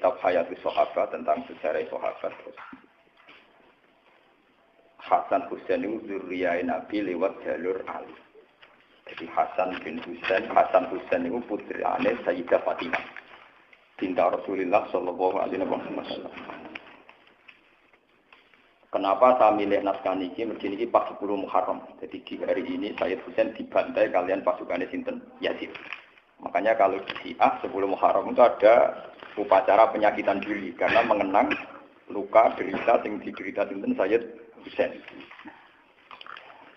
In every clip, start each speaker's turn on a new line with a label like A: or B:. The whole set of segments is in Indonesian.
A: kitab Hayatus Sahabat tentang sejarah sahabat. Hasan Husain itu zuriyah Nabi lewat jalur Ali. Jadi Hasan Husain itu putrane Sayyidah Fatimah binti Rasulullah sallallahu alaihi wasallam. Kenapa saya milih naskah niki? Mergi niki pas 10 Muharram. Jadi di hari ini Sayyid Husain dibantai kalian pasukannya sinten Yazid. Makanya kalau di Syiah 10 Muharram itu ada upacara penyakitan diri karena mengenang luka derita yang diderita sinten Sayyid Husain.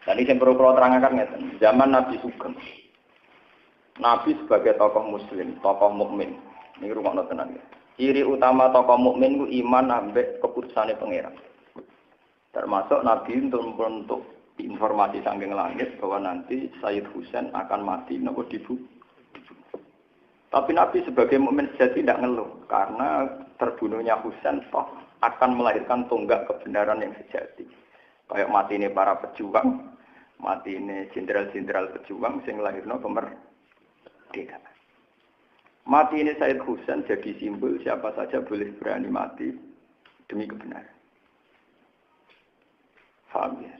A: Dan ini yang perlu terangkan ngeten. Zaman Nabi Sugeng, Nabi sebagai tokoh Muslim, tokoh mukmin. Ini rumah tenan. Ciri utama tokoh mukmin itu iman ambek keputusannya pangeran. Termasuk Nabi untuk informasi saking langit bahwa nanti Sayyid Husain akan mati nopo dibunuh. Tapi Nabi sebagai mukmin sejati tidak ngeluh karena terbunuhnya Husain toh akan melahirkan tonggak kebenaran yang sejati. Kayak mati ini para pejuang, mati ini jenderal-jenderal pejuang sing lahirno kemerdekaan. Mati ini Sayyid Husain jadi simbol siapa saja boleh berani mati demi kebenaran. Paham ya?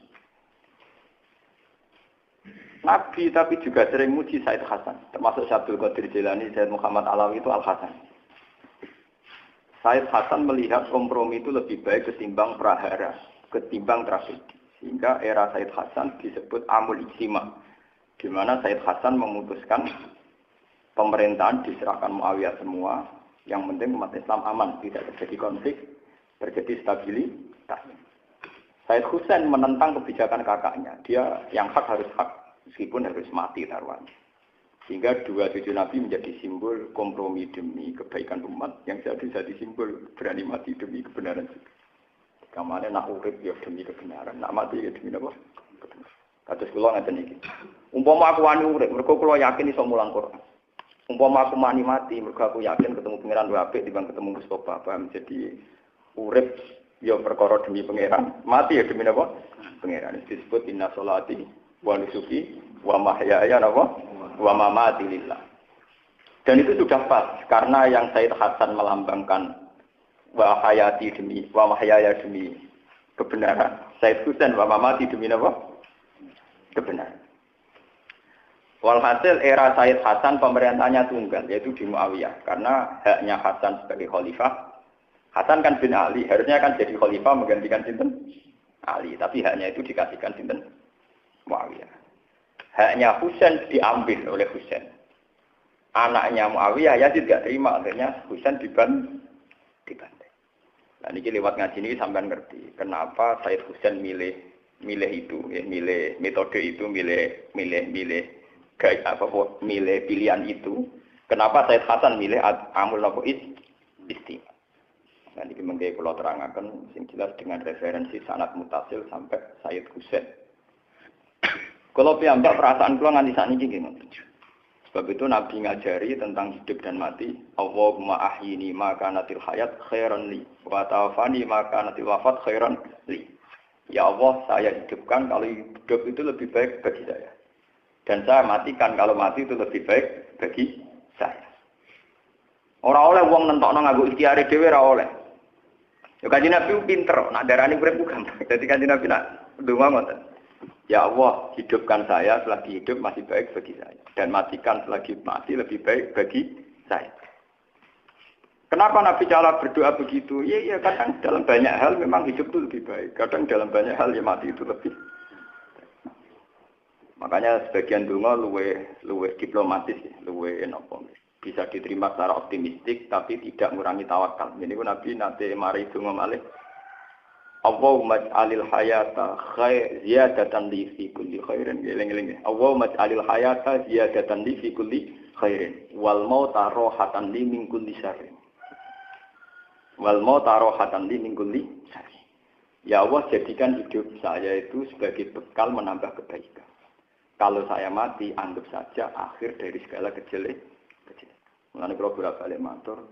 A: Nabi tapi juga sering muji Sayyid Hasan, termasuk Syabdul Qadir Jilani, Sayyid Muhammad Alawi itu Al-Hasan. Sayyid Hasan melihat kompromi itu lebih baik ketimbang prahara, ketimbang tragedi. Sehingga era Sayyid Hasan disebut Amul Ijtima, di mana Sayyid Hasan memutuskan pemerintahan diserahkan Muawiyah semua, yang penting umat Islam aman, tidak terjadi konflik, terjadi stabilitas. Sayyid Husain menentang kebijakan kakaknya. Dia yang hak harus hak, meskipun harus mati taruhannya. Sehingga dua cucu Nabi menjadi simbol kompromi demi kebaikan umat, yang jadi simbol berani mati demi kebenaran. Kamane nak urip ya demi kebenaran, nak mati ya demi apa? Kebenaran. Kados kula ngaten iki. Umpama aku wani urip, mergo kula yakin iso mulang Quran. Umpama aku mati, mergo aku yakin ketemu pangeran luwih apik dibanding ketemu Mustofa, paham? Jadi urip ya perkara demi pangeran, mati ya demi apa? Pangeran. Disebut inna sholati wa nusuki wa mahyaya wa mamati lillah. Dan itu sudah pas karena yang Sayyid Hasan melambangkan wa hayati demi wa mahyaya demi kebenaran. Sayyid Husain wa mamati demi apa? Kebenaran. Walhasil era Sayyid Hasan pemerintahnya tunggal yaitu di Muawiyah karena haknya Hasan sebagai khalifah. Hasan kan bin Ali, harusnya kan jadi khalifah menggantikan sinten Ali, tapi haknya itu dikasihkan sinten Muawiyah. Haknya Husain diambil oleh Husain. Anaknya Muawiyah Yazid tidak terima, akhirnya Husain dibantai. Nah ini lewat ngaji ini sampean ngerti kenapa Sayyid Husain milih itu, ya, milih metode itu, milih pilihan itu. Kenapa Sayyid Hasan milih Amul Istimewa? Nanti mengkai kalau terangkan, yang jelas dengan referensi sanad mutasil sampai Sayyid Husain. Kalau piyambak perasaan kalau nganti saat ini gimana? Sebab itu Nabi ngajari tentang hidup dan mati. Allahumma ahyini maka natil hayat khairan li, wa tawafani maka natil wafat khairan li. Ya Allah, saya hidupkan kalau hidup itu lebih baik bagi saya. Dan saya matikan kalau mati itu lebih baik bagi saya. Ora oleh wong nentokno nganggo ikhtiare dhewe ora oleh. Ya Kanjeng Nabi pinter, nak darani urip ku gampang. Dadi Kanjeng Nabi nak ndonga ngoten. Ya Allah, hidupkan saya selagi hidup masih baik bagi saya dan matikan selagi mati lebih baik bagi saya. Kenapa Nabi cara berdoa begitu? Iya, kadang dalam banyak hal memang hidup itu lebih baik. Kadang dalam banyak hal ya mati itu lebih. Makanya sebagian donga luweh diplomatis, luweh napa. Bisa diterima secara optimistik tapi tidak mengurangi tawakal. Ini pun Nabi nanti mari donga malih. Allahumma ij'alil hayata ziyadatan li fi kulli khairin. Eling-eling. Allahumma ij'alil hayata ziyadatan li fi kulli khairin wal mauta rohatan li min kulli syarrin. Wal mauta rohatan li min kulli syarrin. Ya Allah, jadikan hidup saya itu sebagai bekal menambah kebaikan. Kalau saya mati, anggap saja akhir dari segala kejelekan. Mulane kula bolak-balik matur,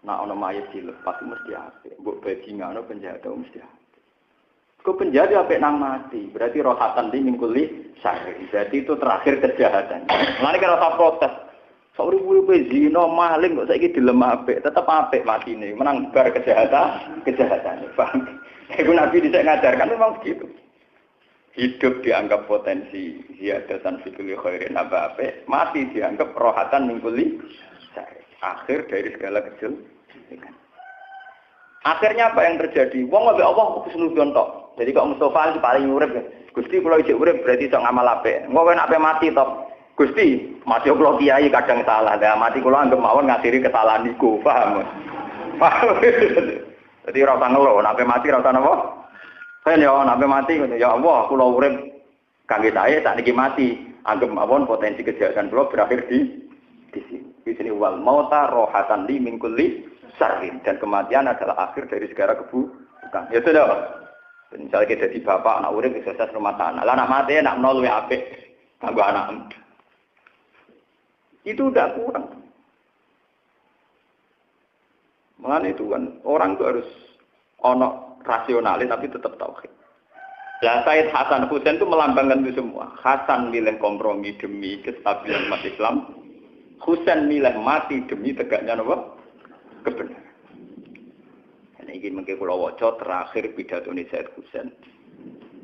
A: nek ana mayit dilepas mesti apik. Mbok bajingan ana penjahat mesti apik. Kok penjahat apik nang mati, berarti rohatan di mingkuli syarri. Berarti itu terakhir kejahatan. Mulane kira usah protes. Sauri-uri zina maling kok saiki dilem apik, tetep apik matine, menang bar kejahatan. Paham? Iku Nabi dhisik ngajarkan memang begitu. Hidup dianggap potensi ziyadatan fikul khairin apa apik, mati dianggap rohatan mingkuli. Akhir dari segala kejelekan. Akhirnya apa yang terjadi? Wong ambek Allah kesenudon tok. Jadi kok Mustafa paling urip. Gusti kula isih urip berarti iso ngamal apik. Engko nek mati tok. Gusti, mati kula kiai kadang salah. Lah mati kula anggap mawon ngakhiri kesalahan niku, paham? Paham. Jadi ora usah ngelo, nek mati ora usah napa? Kan ya nek mati ya Allah, kula urip kangge saya sak niki mati. Anggap mawon potensi kejahatan kula berakhir di sini. Di sini wal mauta rohatan li min kulli syarrin, dan kematian adalah akhir dari segala keburukan. Ya sudah. Misalnya kita jadi bapak, anak urip sukses rumah tangga. Lah anak mati nak nol luwih apik kanggo anak. Itu udah kurang. Mengenai itu kan orang itu harus ono rasionalis tapi tetap tauhid. Lah Said Hasan Husain itu melambangkan itu semua. Hasan milih kompromi demi kestabilan umat Islam. Husain milih mati demi tegaknya apa? Kebenaran. Ini mungkin kalau waca terakhir pidato Said Husain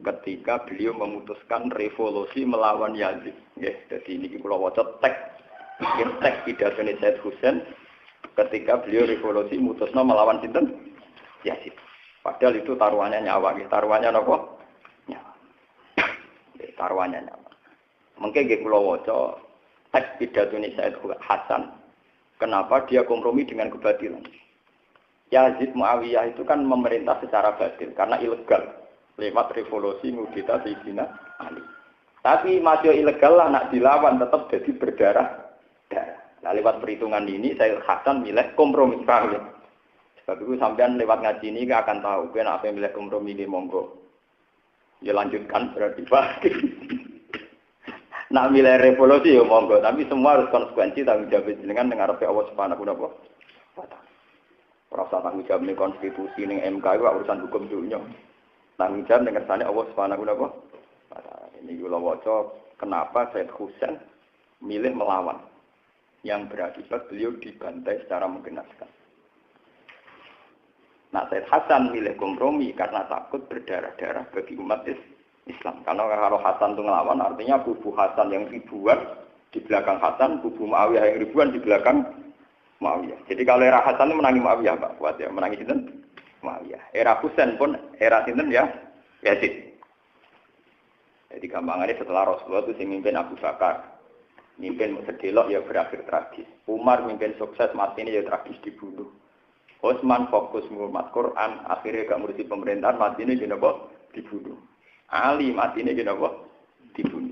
A: ketika beliau memutuskan revolusi melawan Yazid. Ya, jadi ini kalau waca teks pidato Said Husain ketika beliau revolusi mutusno melawan sinten? Yazid. Padahal itu taruhannya nyawa, taruhannya apa? Nyawa. Taruhannya nyawa. Mungkin nggih kula waca teks pidato Said Hasan. Kenapa dia kompromi dengan kebatilan? Yazid Muawiyah itu kan memerintah secara batil karena ilegal lewat revolusi ngudita Sayyidina Ali. Tapi masih ilegal lah nak dilawan tetap jadi berdarah. Nah, lewat perhitungan ini saya Hasan milih kompromi paham ya. Sebab itu sampean lewat ngaji ini akan tahu kenapa apa milih kompromi ini monggo. Ya lanjutkan berarti Pak. Nak milih revolusi ya monggo, tapi semua harus konsekuensi tanggung jawab jenengan dengan Allah Subhanahu wa taala. Ora usah tanggung jawab ning konstitusi ning MK itu urusan hukum dunia. Tanggung jawab dengan kersane Allah Subhanahu wa taala. Ini kula waca kenapa Said Husain milih melawan yang berakibat beliau dibantai secara menggenaskan. Nah, Said Hasan milih kompromi karena takut berdarah-darah bagi umat Islam. Karena kalau Hasan itu ngelawan, artinya kubu Hasan yang ribuan di belakang Hasan, kubu Muawiyah yang ribuan di belakang Muawiyah. Jadi kalau era Hasan itu menangi Muawiyah, Pak, kuat ya, menangi sinten? Muawiyah. Era Husain pun era sinten ya, Yazid. Jadi gampangannya setelah Rasulullah itu mimpin Abu Bakar. Mimpin sedelok ya berakhir tragis. Umar mimpin sukses mati ini ya tragis dibunuh. Utsman fokus menghormat Quran, akhirnya gak ngurusi pemerintahan mati ini dibunuh. Ali mati ini dibunuh.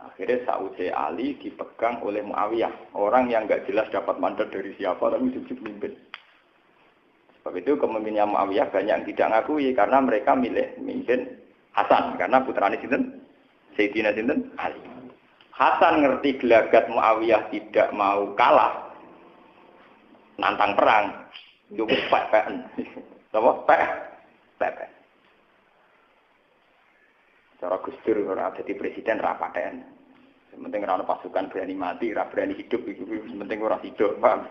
A: Akhirnya sausai Ali dipegang oleh Muawiyah, orang yang gak jelas dapat mandat dari siapa tapi sujud mimpin. Sebab itu kepemimpinannya Muawiyah banyak yang tidak ngakui karena mereka milih mimpin Hasan karena putrane sinten? Sayyidina sinten? Ali. Hasan ngerti gelagat Muawiyah tidak mau kalah nantang perang, cukup pek-pekan. Apa? Pek. Cara Gus Dur ora dadi presiden ra paten. Penting ora ono pasukan berani mati, ora berani hidup iku penting ora hidup, paham?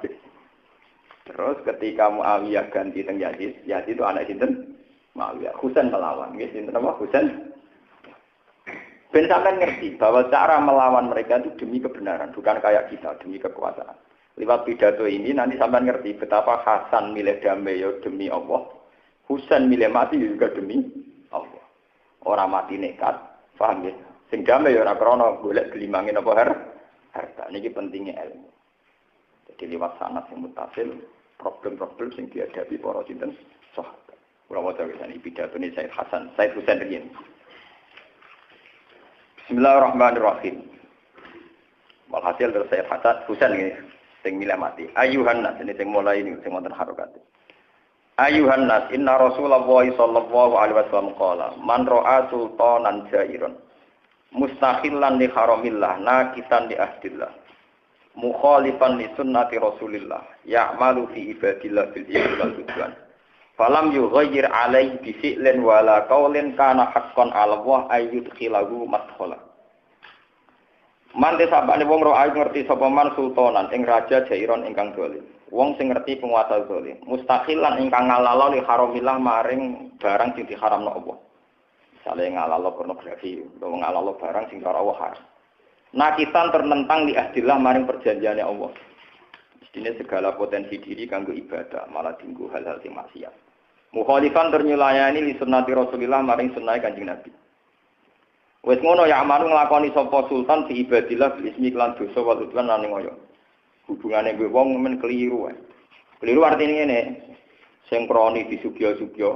A: Terus ketika Muawiyah ganti teng Yazid, Yazid itu anak sinten? Muawiyah. Husain melawan, nggih sinten apa? Husain. Ben sampean ngerti bahwa cara melawan mereka itu demi kebenaran, bukan kayak kita demi kekuasaan. Lewat pidato ini nanti sampean ngerti betapa Hasan milih damai ya demi Allah, Husain milih mati juga demi Allah. Orang mati nekat, paham ya? Sing damai ya ora krana golek gelimangin apa harta. Niki pentingnya ilmu. Jadi lewat sanad sing mutasil, problem-problem sing dihadapi para sinten sahabat. Kula waca iki pidato ini Said Hasan, Said Husain riyen. Bismillahirrahmanirrahim. Walhasil dari Sayyid Hasan Husain ini sing milih mati. Ayuhan nas ini sing mulai ini sing wonten harokat. Ayuhan nas inna Rasulullah sallallahu alaihi wasallam qala man ra'a sultanan jairan mustakhillan li haramillah nakitan li ahdillah mukhalifan li sunnati Rasulillah ya'malu fi ibadillah bil wal udwan falam yughayyir alaihi bi fi'lin wala qaulin kana haqqan 'ala Allah ayyudkhilahu madkhala. Man desabane wong ro ayu ngerti sapa man sultanan ing raja jairon ingkang dolim. Wong sing ngerti penguasa dolim. Mustaqilan ingkang ngalalo li haramillah maring barang sing diharamno Allah. Misale ngalalo pornografi, utawa ngalalo barang sing cara Allah haram. Nakitan ternentang li ahdillah maring perjanjiane Allah. Mestine segala potensi diri kanggo ibadah malah tinggu hal-hal sing maksiat. Mukhalifan ternyulayani li sunnati Rasulillah maring sunnah Kanjeng Nabi. Wes ngono ya amanu nglakoni sapa sultan fi ibadillah bil ismi lan dosa wal udwan lan ngoyo. Hubungane mbek wong men keliru wae. Keliru artine ngene. Sing kroni disugya-sugya.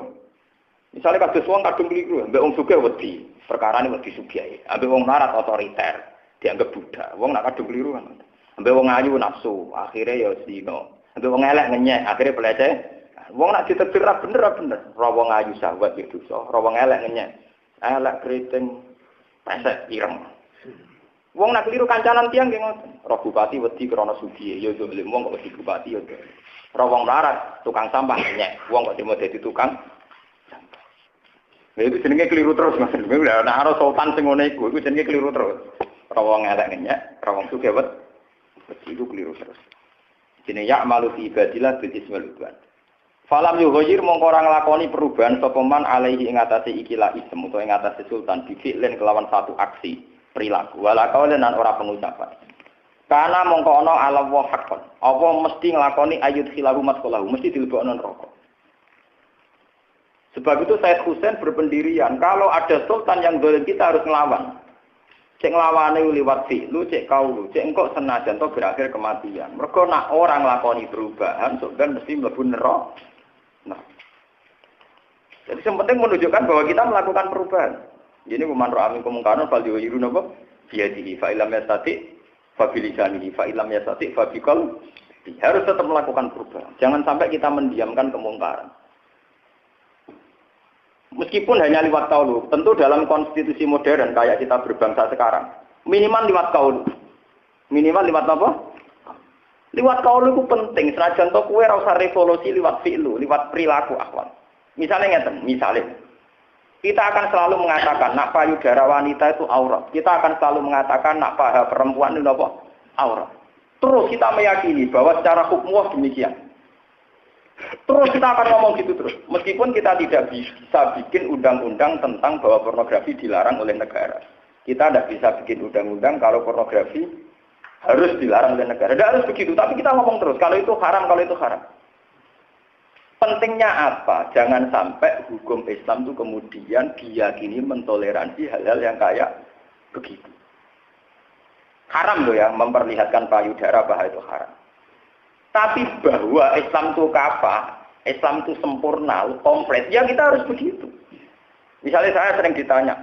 A: Misale kados wong kadung keliru, mbek wong sugih wedi, perkarane wedi sugih. Ambek wong larat otoriter, dianggap budak. Wong nak kadung keliru kan. Ambek wong ayu nafsu, akhire ya zina. Ambek wong elek ngenyek, akhire pelece. Wong nak ditetir ra bener. Ra wong ayu sahabat ya dosa, ra wong elek ngenyek. Elek kriting pesek ireng. Wong nak keliru kancanan tiyang nggih ngoten. Roh bupati wedi krana sugih, ya zalim wong kok wedi bupati ya. Roh wong larat tukang sampah nyek, wong kok dimo dadi tukang sampah. Lha itu jenenge keliru terus Mas. Nek ana sultan sing ngene iku jenenge keliru terus. Roh wong elek nyek, roh wong sugih wedi iku keliru terus. Jenenge ya'malu fi ibadillah bil ismil udwan. Falam yughayir mongko ora nglakoni perubahan sapa man alaihi ing atase ikilah isem utawa ing atase sultan bifi'len kelawan satu aksi perilaku wala kaulan ora pengucapan. Karena mongko ana ala wa haqqan. Apa mesti nglakoni ayut khilahu masqalahu, mesti dilebokno neraka. Sebab itu Said Husain berpendirian kalau ada sultan yang zalim kita harus nglawan. Cek nglawane liwat fi'lu, cek kaulu, cek engko senajan to berakhir kematian. Mergo nak orang nglakoni perubahan sok ben mesti mlebu neraka. Nah, jadi yang penting menunjukkan bahwa kita melakukan perubahan. Jadi man ra'a minkum munkaran falyughayyirhu napa biyadihi fa illam yastati fa bilisanihi fa illam yastati fa biqalbihi. Harus tetap melakukan perubahan. Jangan sampai kita mendiamkan kemungkaran. Meskipun hanya lewat qaul, tentu dalam konstitusi modern kayak kita berbangsa sekarang, minimal lewat qaul. Minimal lewat apa? Liwat kaul itu penting, senajan to kowe ora usah revolusi liwat fi'lu, liwat perilaku akhlak. Misalnya ngeten, kita akan selalu mengatakan nak payudara wanita itu aurat. Kita akan selalu mengatakan nak paha perempuan itu apa? Aurat. Terus kita meyakini bahwa secara hukum demikian. Terus kita akan ngomong gitu terus. Meskipun kita tidak bisa bikin undang-undang tentang bahwa pornografi dilarang oleh negara. Kita tidak bisa bikin undang-undang kalau pornografi harus dilarang oleh negara. Tidak harus begitu, tapi kita ngomong terus. Kalau itu haram, kalau itu haram. Pentingnya apa? Jangan sampai hukum Islam itu kemudian diyakini mentoleransi hal-hal yang kayak begitu. Haram loh ya, memperlihatkan payudara bahwa itu haram. Tapi bahwa Islam itu apa? Islam itu sempurna, komplit. Ya kita harus begitu. Misalnya saya sering ditanya,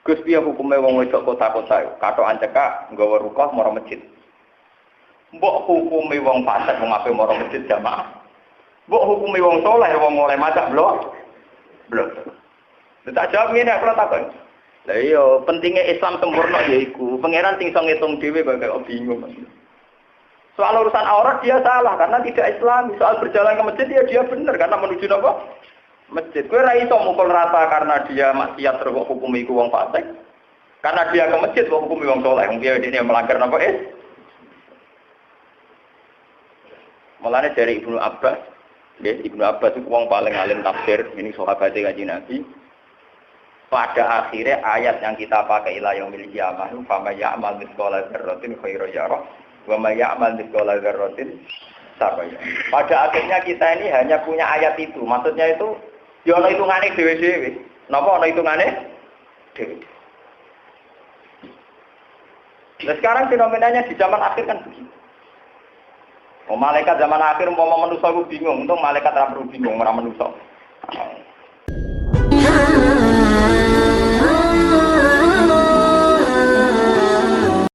A: Gus piye hukume wong wedok kota-kota yo, katokan cekak nggawa rukah mara masjid. Mbok hukume wong fasik wong ape mara masjid jamaah. Mbok hukume wong saleh wong oleh maca blok. Tak jawab ngene aku takon. Lah iya pentingnya Islam sempurna yaiku pangeran sing iso ngitung dhewe kok bingung. Soal urusan aurat dia salah karena tidak Islam. Soal berjalan ke masjid dia benar karena menuju apa? Masjid. Kowe ra iso mukul rata karena dia maksiat terus hukum iku wong fasik. Karena dia ke masjid kok hukum wong saleh. Wong dia melanggar napa Mulane dari Ibnu Abbas, Ibnu Abbas itu wong paling alim tafsir, ini sahabat Kanjeng Nabi. Pada akhirnya ayat yang kita pakai ila yaumil qiyamah, fa may ya'mal mithqala dzarratin khairan yarah, wa may ya'mal mithqala dzarratin syarran yarah. Pada akhirnya kita ini hanya punya ayat itu. Maksudnya itu ya ana hitungane dhewe-dhewe. Napa ana hitungane? Dhewe. Nah, sekarang fenomenanya di zaman akhir kan begitu. Malaikat zaman akhir mau manusia itu bingung, untung malaikat ora perlu bingung ora manusia.